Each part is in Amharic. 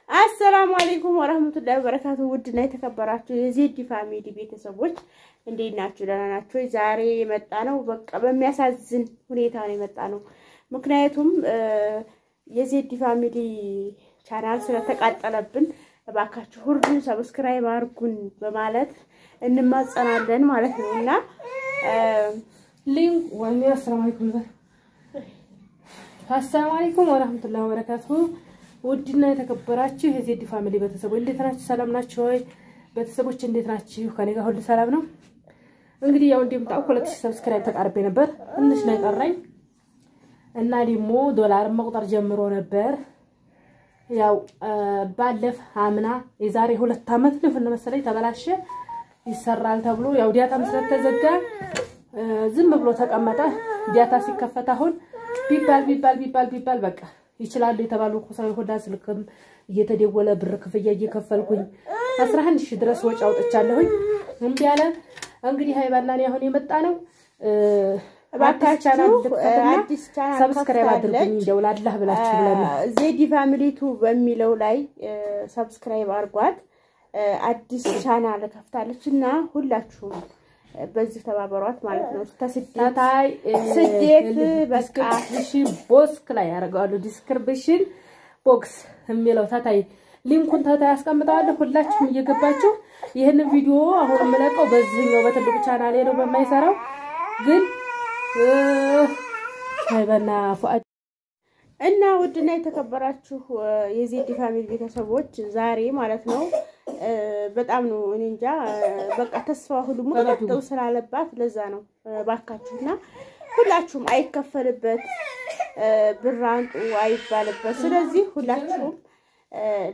السلام عليكم ورحمة الله وبركاته. ودنا يتكبراتو የዜድ ፋሚሊ ቤተሰቦች እንዴት ናችሁ? ደህና ናችሁ? ዛሬ የመጣነው በቃ በሚያሳዝን ሁኔታ ነው የመጣነው። ምክንያቱም የዜድ ፋሚሊ ቻናል ስለተቃጠለብን እባካችሁ ሁሉም ሰብስክራይብ አድርጉን በማለት እንማጸናለን ማለት ነውና ሊንክ ወኔ السلام عليكم ورحمة الله وبركاته. ودنا የተከበራችሁ የዜድ ፋሚሊ ቤተሰቦች እንዴት ናችሁ? ሰላም ናችሁ ወይ? ቤተሰቦች እንዴት ናችሁ? ከኔ ጋር ሁሉ ሰላም ነው። እንግዲህ ያው እንደምታውቁ 2000 ሰብስክራይብ ተቃርቤ ነበር። ትንሽ ነው የቀረኝ እና ደግሞ ዶላር መቁጠር ጀምሮ ነበር። ያው ባለፈ አምና የዛሬ 2 አመት ነው መሰለኝ ተበላሸ ይሰራል ተብሎ ያው ዲያታም ስለተዘጋ ዝም ብሎ ተቀመጠ። ዲያታ ሲከፈት አሁን ቢባል በቃ ይችላል የተባሉ ኮሳይ ሆዳ ስልክም እየተደወለ ብር ክፍያ እየከፈልኩኝ 11000 ድረስ ወጪ አውጥቻለሁኝ። እንዴ ያለ እንግዲህ ሃይባና ነው አሁን የመጣ ነው። እባካችሁ አዲስ ቻናል ሰብስክራይብ አድርጉኝ እንደው አላህ ብላችሁ ብለን ዜድ ፋሚሊ ቱ በሚለው ላይ ሰብስክራይብ አድርጓት። አዲስ ቻናል ከፍታለችና ሁላችሁም በዚህ ተባበሯት ማለት ነው። ተስደታይ ስደት በቃ ቦክስ ላይ ያረጋሉ ዲስክሪፕሽን ቦክስ የሚለው ታታይ ሊንኩን ታታይ አስቀምጣለሁ። ሁላችሁም እየገባችሁ ይሄንን ቪዲዮ አሁን መለቀው በዚህኛው በትልቁ ቻናሌ ነው በማይሰራው ግን ሃይባና ፉአድ እና ውድና የተከበራችሁ የዜድ ፋሚሊ ቤተሰቦች ዛሬ ማለት ነው በጣም ነው እኔ እንጃ በቃ ተስፋ ሁሉ ሙሉ ስላለባት ለዛ ነው ባካችሁና ሁላችሁም አይከፈልበት ብራንጡ አይባልበት። ስለዚህ ሁላችሁም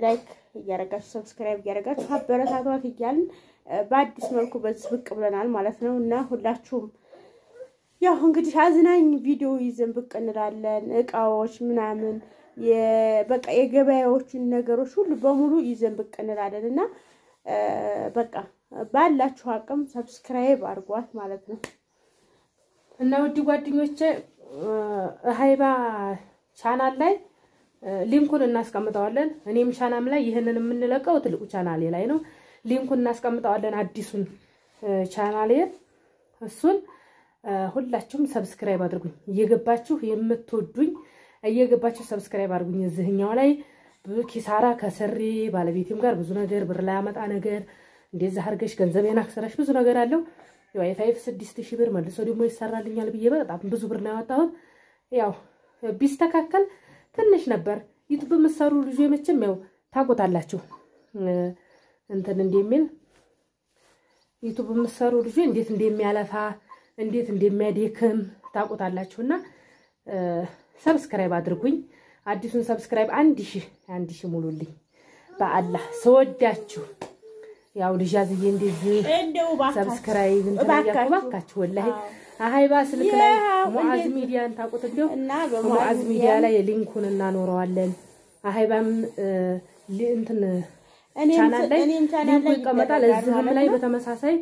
ላይክ ያረጋችሁ ሰብስክራይብ ያረጋችሁ አበረታቷት እያልን በአዲስ መልኩ በዚህ ብቅ ብለናል ማለት ነውና ሁላችሁም ያው እንግዲህ አዝናኝ ቪዲዮ ይዘን ብቅ እንላለን። እቃዎች ምናምን በቃ የገበያዎችን ነገሮች ሁሉ በሙሉ ይዘን ብቅ እንላለንና በቃ ባላችሁ አቅም ሰብስክራይብ አድርጓት ማለት ነው። እና ውድ ጓደኞቼ ሃይባ ቻናል ላይ ሊንኩን እናስቀምጣለን። እኔም ቻናል ላይ ይሄንን የምንለቀው ትልቁ ቻናሌ ላይ ነው። ሊንኩን እናስቀምጣለን አዲሱን ቻናሌ እሱን ሁላችሁም ሰብስክራይብ አድርጉኝ። እየገባችሁ የምትወዱኝ እየገባችሁ ሰብስክራይብ አድርጉኝ። እዚህኛው ላይ ብዙ ኪሳራ ከሰሪ ባለቤቴም ጋር ብዙ ነገር ብር ላይ ያመጣ ነገር እንደዛ አርገሽ ገንዘቤን አክሰራሽ ብዙ ነገር አለው። የዋይፋይ 6000 ብር መልሶ ደግሞ ይሰራልኛል ብዬ በጣም ብዙ ብር ነው ያወጣሁት። ያው ቢስተካከል ትንሽ ነበር ዩቲዩብ መስሩ ልጅ መቼም ያው ታቆታላችሁ እንትን እንደሚል ዩቲዩብ መስሩ ልጅ እንዴት እንደሚያለፋ እንዴት እንደሚያደክም ታቆታላችሁና ሰብስክራይብ አድርጉኝ። አዲሱን ሰብስክራይብ 1000 ሙሉልኝ በአላህ ሰወዳችሁ። ያው ልጅ እንደዚህ ሰብስክራይብ እንተባካችሁ ወላሂ ሃይባ ስልክ ላይ ሙአዝ ሚዲያን ታቆት እንደውና በሙአዝ ሚዲያ ላይ ሊንኩን እናኖረዋለን። ሃይባም እንትን ቻናል ላይ ሊንኩ ይቀመጣል። እዚህም ላይ በተመሳሳይ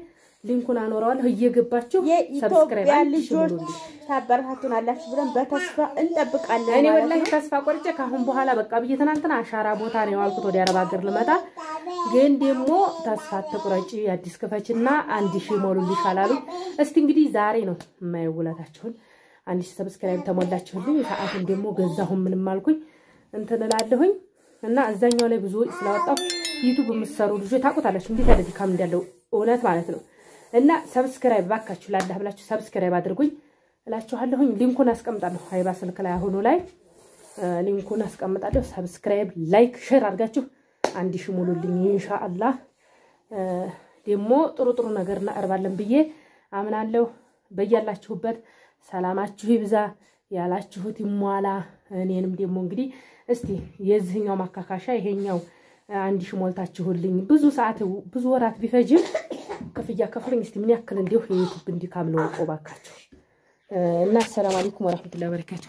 ሊንኩን አኖራዋለሁ። እየገባችሁ ሰብስክራይብ አድርጉ ታበረታቱናላችሁ ብለን በተስፋ እንጠብቃለን። እኔ ወላሂ ተስፋ ቆርጬ ካሁን በኋላ በቃ በየተናንተና አሻራ ቦታ ነው ያልኩት ወደ አረብ ሀገር ልመጣ ግን ደግሞ ተስፋ ተቆርጬ አዲስ ከፈችና 1000 ሞሉልሽ አላሉ። እስቲ እንግዲህ ዛሬ ነው የማይውላታችሁን 1000 ሰብስክራይብ ተሞላችሁልኝ። ሰዓቱን ደግሞ ገዛሁን ምንም አልኩኝ እንትን እላለሁኝ እና እዛኛው ላይ ብዙ ስላወጣው ዩቲዩብ የምትሰሩ ልጆች ታቆታላችሁ እንዴት ያለ ድካም እንዳለው እውነት ማለት ነው። እና ሰብስክራይብ ባካችሁ ላላህ ብላችሁ ሰብስክራይብ አድርጉኝ እላችኋለሁኝ። ሊንኩን አስቀምጣለሁ ሃይባ ስልክ ላይ አሁን ላይ ሊንኩን አስቀምጣለሁ። ሰብስክራይብ ላይክ ሼር አድርጋችሁ 1000 ሙሉልኝ ኢንሻአላህ። ደግሞ ጥሩ ነገር እናቀርባለን ብዬ አምናለሁ። በያላችሁበት ሰላማችሁ ይብዛ ያላችሁት ይሟላ። እኔንም ደግሞ እንግዲህ እስቲ የዚህኛው ማካካሻ ይሄኛው 1000 ሞልታችሁልኝ ብዙ ሰዓት ብዙ ወራት ቢፈጅም ክፍያ ከፍሉኝ እስቲ ምን ያክል እንደው የዩቲዩብ እንዲካም ነው ቆባካችሁ እና ሰላም አለይኩም ወራህመቱላሂ ወበረካቱ።